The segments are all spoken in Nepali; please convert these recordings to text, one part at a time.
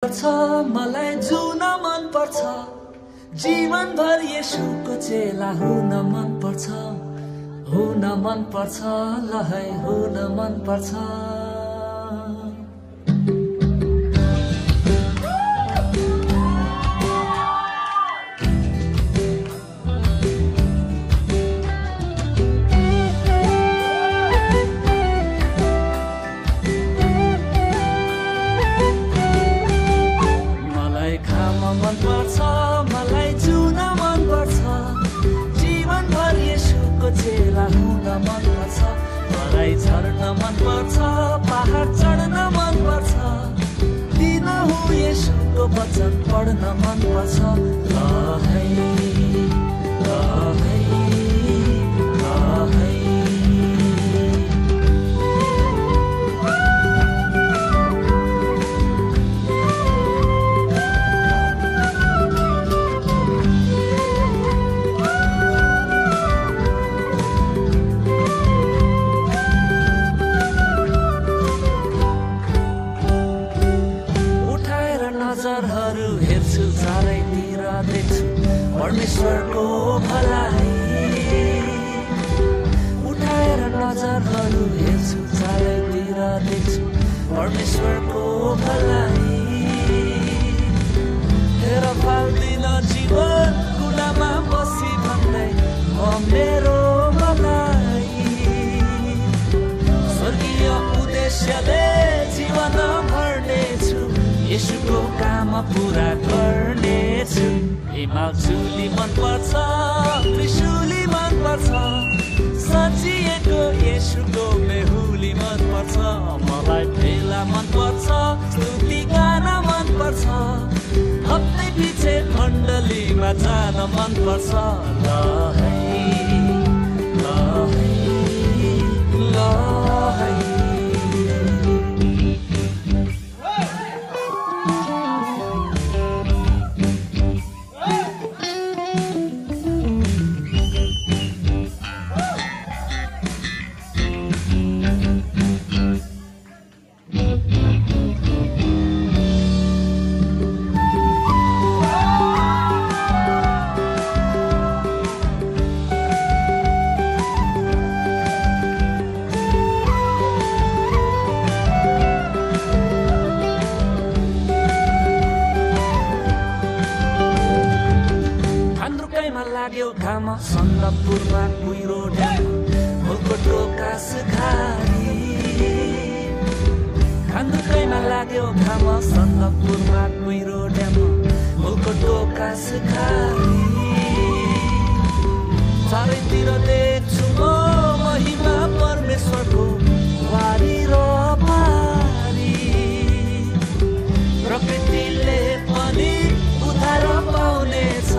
मलाई जुन मन पर्छ जीवनभर येशूको चेला हुन मन पर्छ ल है हुन मन पर्छ मन पर्छ मलाई जुन मन पर्छ जीवनभर येशूको चेला हुन मन पर्छ मलाई झर्न मन पर्छ पहाड चढ्न मन पर्छ दिनहु येशूको वचन पढ्न मन पर्छ ल है नजरहरू हेर्छु चारैतिर देख्छु परमेश्वरको भलाई उठाएर नजरहरू हेर्छु चारैतिर देख्छु परमेश्वरको भलाई हेर फाल्दिन जीवन कुलामा बसी भन्दै मेरो भलाई स्वर्गीय उद्देश्यले जीवन भर्नेछु येशूको काम पूरा गर्नेछु हिमाल चुली मन पर्छ त्रिशूली मन पर्छ सजिएको येशूको बेहुली मन पर्छ मलाई भेला मन पर्छ स्तुति गान मन पर्छ हप्तै पछि मण्डलीमा जान मन पर्छ ल है लाग्यो घाम सन्दकपुरमा कुहिरो ड्याम मुलकोटको कास घारी खान्दुकैमा लाग्यो घाम सन्दकपुरमा कुहिरो ड्याम मुलकोटको कास घारी चारैतिर देख्छु म महिमा परमेश्वरको वारी र पारी प्रकृतिले पनि उद्धार पाउनेछ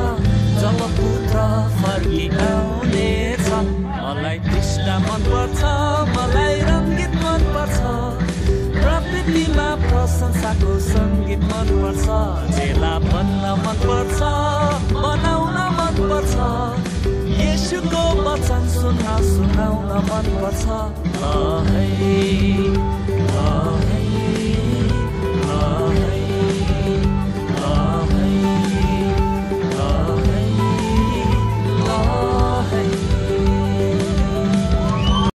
जलपुत्र फर्किआउनेछ मलाई कृष्ण मन पर्छ मलाई रङ्गीत मन पर्छ प्रकृतिमा प्रशंसाको सङ्गीत मन पर्छ चेला बन्न मन पर्छ बनाउन मन पर्छ येशूको वचन सुनाउन मन पर्छ